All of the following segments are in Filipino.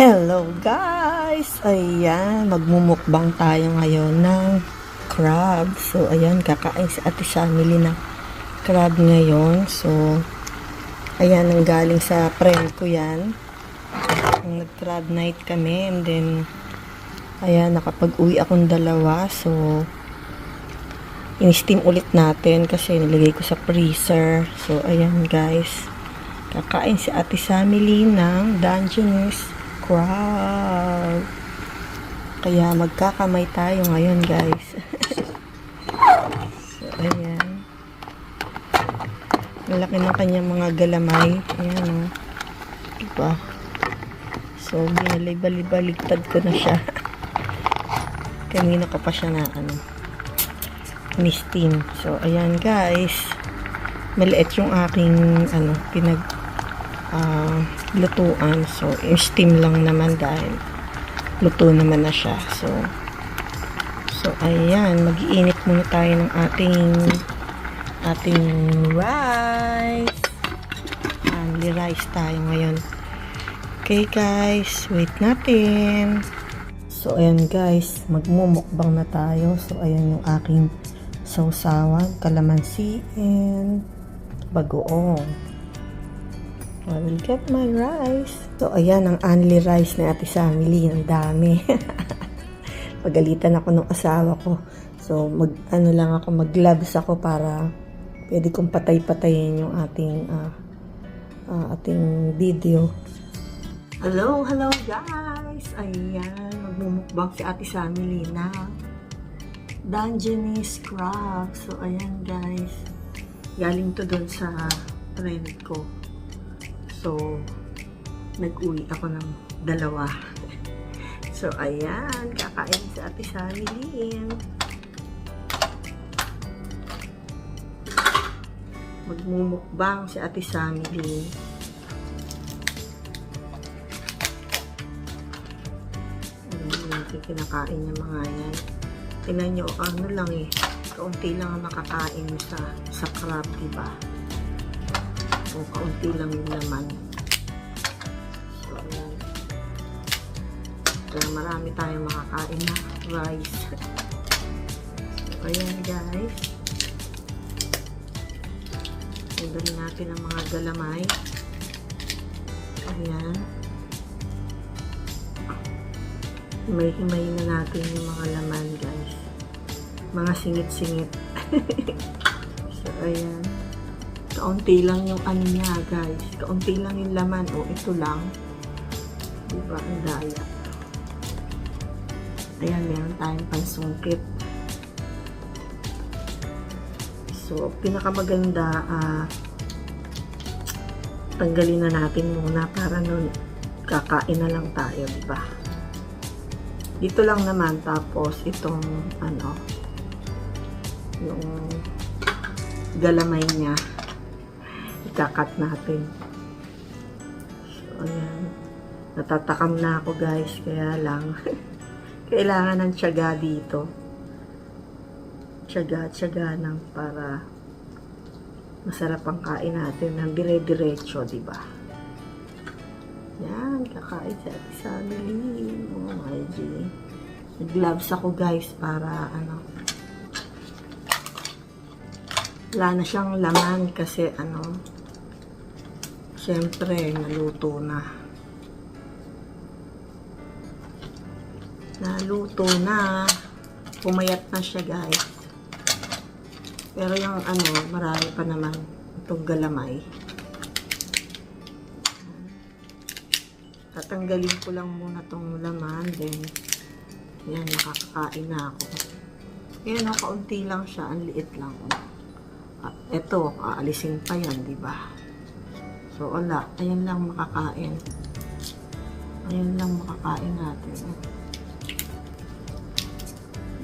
Hello guys! Ayan, magmumukbang tayo ngayon ng crab. So, ayan, kakain si Ate Family ng crab ngayon. So, ayan, ang galing sa friend ko yan. Nag-crab night kami and then, ayan, nakapag-uwi akong dalawa. So, in-steam ulit natin kasi nilagay ko sa freezer. So, ayan guys, kakain si Ate Family ng Dungeness crab. Kaya magkakamay tayo ngayon guys. So ayan, malaki ng kanyang mga galamay. Ayan o, diba? So binalibalibaligtad ko na siya. Kanina ko pa siya na ni-steam. So ayan guys, maliit yung aking lutuan. So, steam lang naman dahil luto naman na siya. So ayan, mag-iinit muna tayo ng ating rice. Only rice tayo ngayon. Okay guys, wait natin. So ayan guys, magmumukbang na tayo. So ayan yung aking sausawan, kalamansi and bagoong. I will get my rice. So, ayan, ang only rice na Ate Family. Ang dami. Pagalitan ako ng asawa ko. So, mag-gloves ako para pwede kong patay-patayin yung ating video. Hello guys! Ayan, magmumukbang si Ate Family na Dungeness crab. So, ayan guys. Galing to doon sa friend ko. So, nag-uwi ako ng dalawa. So, ayan. Kakain sa Ate Family. Magmumukbang si Ate Family. Ayan, kinakain niya mga yan. Tingnan nyo, kaunti lang ang makakain sa crab, diba? O kaunti lang yung laman. So, ayan. Kaya marami tayong makakain na rice. So, ayan guys. Tanggalin natin ang mga galamay. Ayan. Himay-himay na natin yung mga laman guys. Mga singit-singit. So, ayan. Kaunti lang yung niya guys. Kaunti lang yung laman. O, ito lang. Diba? Ang daya. Ayan, meron tayong pansungkit. So, pinakamaganda, tanggalin na natin muna para nun kakain na lang tayo, diba? Dito lang naman. Tapos, itong, yung galamay niya. Ikakat natin. So, ayan. Natatakam na ako guys. Kaya lang, kailangan ng tiyaga dito. Tiyaga lang para masarap ang kain natin ng dire-diretso, diba? Yan, kakain sa Ate Family. Oh my G. Nag-gloves ako guys para wala na siyang laman kasi syempre naluto na. Pumayat na siya guys. Pero yung marami pa naman itong galamay. Tatanggalin ko lang muna itong laman, then yan, nakakakain na ako. Yan, kaunti lang siya, ang liit lang. Ito, aalisin pa yan, diba? So, wala. Ayan lang makakain. Ayan lang makakain natin.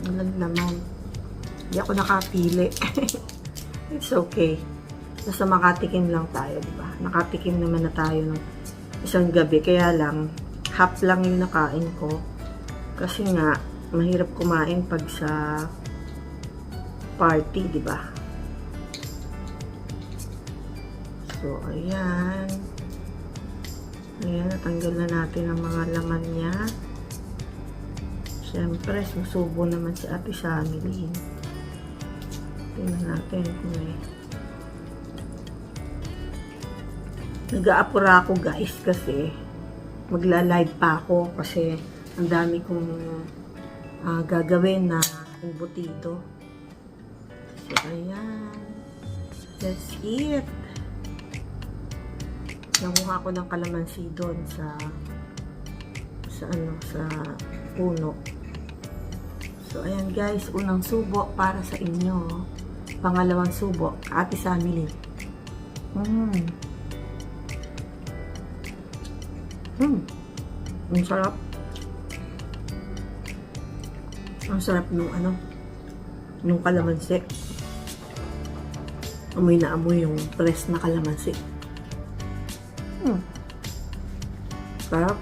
Walang naman. Hindi ako nakapili. It's okay. Basta makatikim lang tayo, diba? Nakatikim naman na tayo ng isang gabi. Kaya lang, half lang yung nakain ko. Kasi nga, mahirap kumain pag sa party, diba? So, ayan. Ayan, natanggal na natin ang mga laman niya. Siyempre, susubo naman si Ate Family. Tingnan natin kung nag-aapura ako guys kasi magla-live pa ako kasi ang dami kong gagawin na embutido. So, ayan. That's it. Nakuha ko ng kalamansi doon sa puno. So, ayan guys, unang subo para sa inyo. Pangalawang subo, Ate Family. Ang sarap. Ang sarap nung kalamansi. Amoy na amoy yung press na kalamansi. Sarap.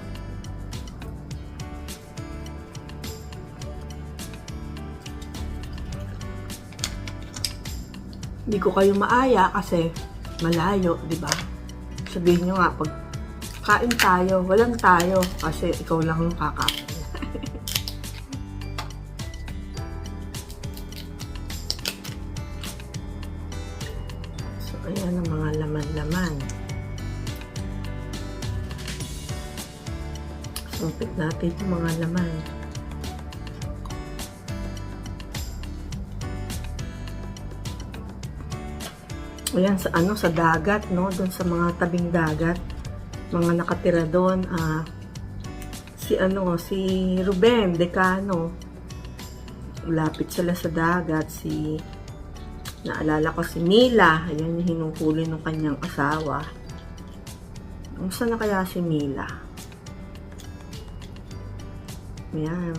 Hindi ko kayo maaya kasi malayo, di ba? Sabihin nyo nga, pag kain tayo, walang tayo kasi ikaw lang yung kakain. So, ayan ang mga laman-laman. Sumpit natin yung mga laman. Ayan, sa dagat, no? Doon sa mga tabing dagat. Mga nakatira doon, si Ruben Decano. Lapit sila sa dagat. Naalala ko si Mila. Ayan yung hinuhuli ng kanyang asawa. Saan na kaya si Mila? Ayan.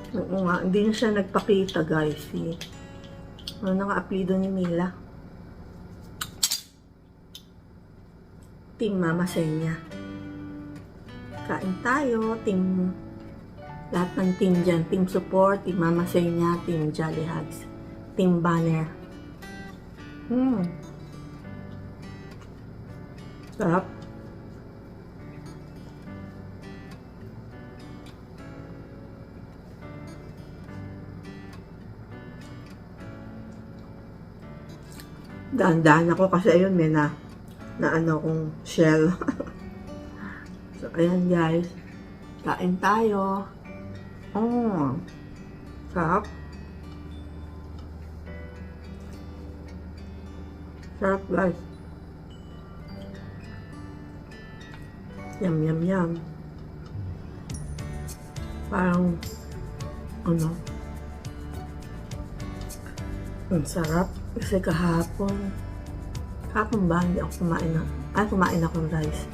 Oo nga, hindi na siya nagpakita guys. Ano na nga apelido ni Mila? Team Mama Senya. Kain tayo, lahat ng team dyan. Team Support, Team Mama Senya, Team Jolly Hugs, Team Banner. Sarap. Daan-daan ako kasi ayun may na kong shell. So ayan guys, kain tayo. Sarap. Sarap guys. Yum yum yum. Parang ang sarap. Kasi kahapon ba, hindi ako kumain ako ng rice.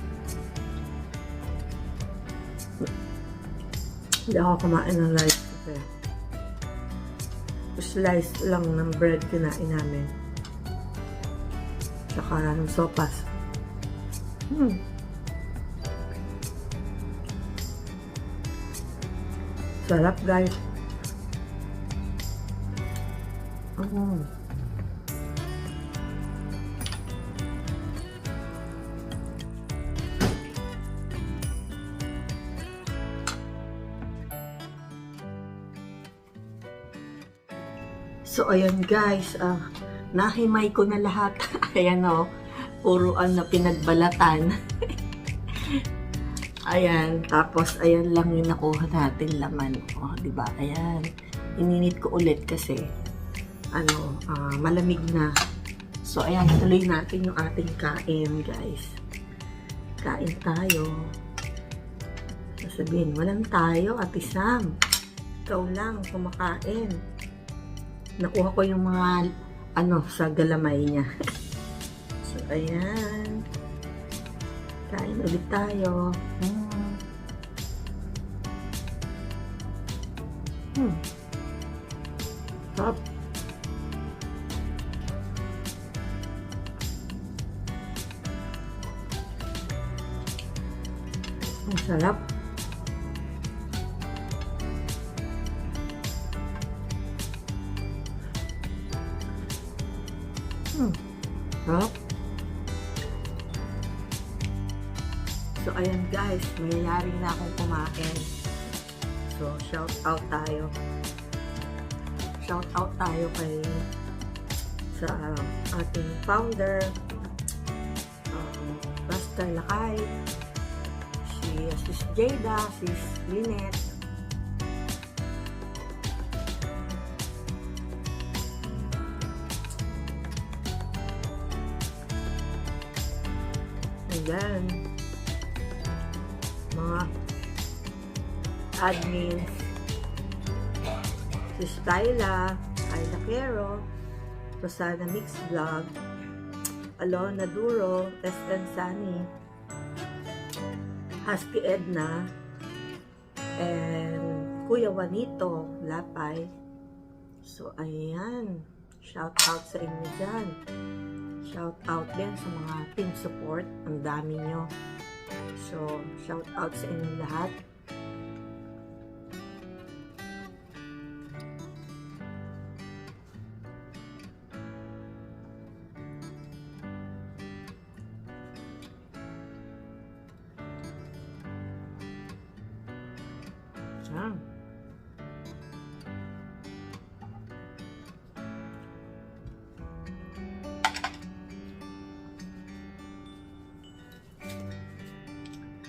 Hindi ako kumain ng rice kasi slice lang ng bread kinain namin. Tsaka ng sopas. Sarap guys. So, ayan guys, nahimay ko na lahat. Ayan puro pinagbalatan. Ayan, tapos ayan lang yung nakuha natin laman. Diba? Ayan, ininit ko ulit kasi, malamig na. So, ayan, tuloy natin yung ating kain guys. Kain tayo. Sasabihin, walang tayo, Ate Sam. Ikaw lang kumakain. Nakuha ko yung mga sa galamay niya. So, ayan. Kain ulit tayo. Sarap. Ang sarap. Sarap. So, ayan guys, mayayari na akong kumain. So, shout out tayo. Shout out tayo kay sa ating founder, Pastor Lakay, Sis Jada, Sis Lynette. Ayan. Mga admins, si Styla, Ayla Quero, Rosana Mix Vlog, Alona Duro, SN Sani, Husky Edna, and Kuya Juanito Lapay. So, ayan. Shout out sa inyo dyan. Shout out din sa mga team support. Ang dami nyo. So, shout out sa inyo lahat. Yan.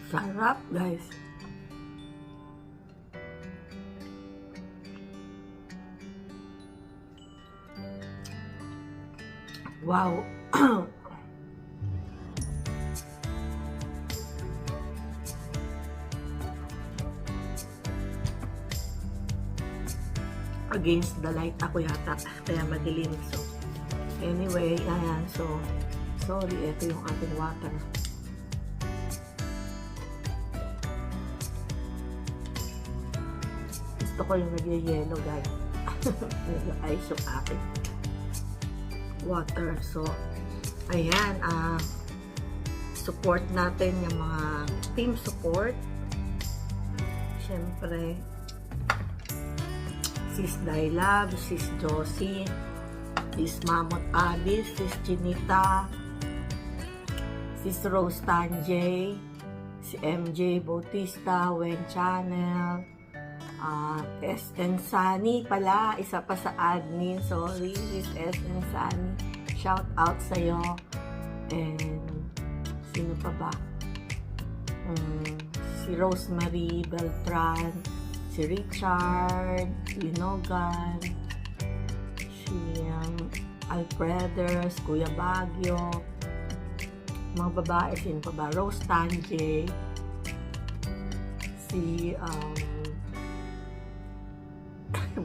Sarap, guys. Wow. Against the light ako yata, kaya madilim. So, anyway, ayan. So, sorry, ito yung ating water. Gusto ko yung nag-yellow, guys. Nag-ice yung aking water. So, ayan, support natin yung mga team support. Siyempre, Sis Dailab, Sis Josie, Sis Mamot Abis, Sis Chinita, Sis Rose Tanjay, si MJ Bautista, Wen Channel, SN Sani pala, isa pa sa admin, sorry, Sis SN Sani, shout out sa'yo. And sino pa ba? Si Rosemary Beltran, si Richard Linogan, si Alfredas, Kuya Baguio, mga babae, sino pa ba? Rose Tanjay, si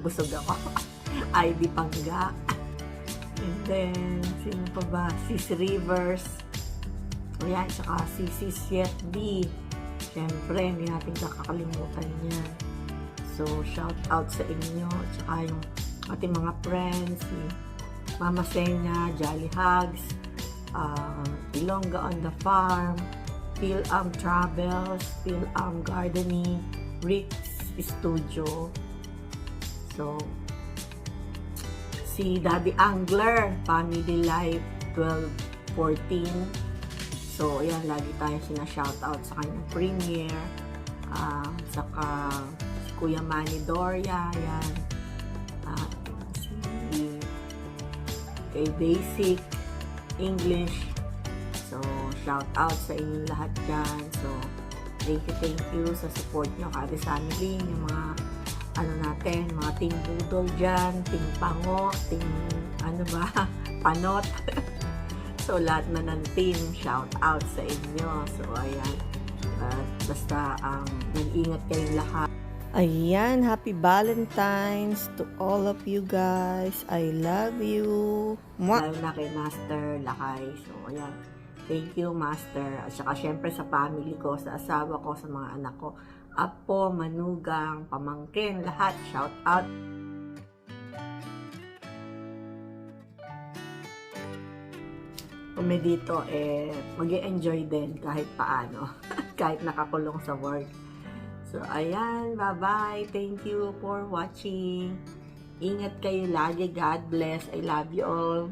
busog ako, ID Pangga, and then sino pa ba? Sis Rivers, ayan, saka si Sis Yet B. Siyempre, hindi natin kakakalimutan niya. So, shout out sa inyo, tsaka yung ating mga friends, si Mama Senya, Jolly Hugs, Ilongga on the Farm, Phil-Am Travels, Phil-Am Gardening, Rick's Studio. So, si Daddy Angler, Family Life 1214. So, ayan, lagi tayo sina-shoutout sa kanyang premiere. Saka si Kuya Manny Doria, ayan. Si kay Basic English. So, shoutout sa inyo lahat dyan. So, thank you sa support nyo, Kabe Family, yung mga natin, mga Team Budol dyan, Team Pango, Team Panot. So, lahat na ng team, shout out sa inyo. So, ayan. Basta, nag-ingat kayong lahat. Ayan, happy Valentine's to all of you guys. I love you. Lalo na kay Master Lakay. So, ayan. Thank you, Master. At saka, syempre, sa family ko, sa asawa ko, sa mga anak ko. Apo, manugang, pamangkin, lahat. Shout out. Kung dito, mag-i-enjoy din kahit paano. Kahit nakakulong sa work. So, ayan. Bye-bye. Thank you for watching. Ingat kayo lagi. God bless. I love you all.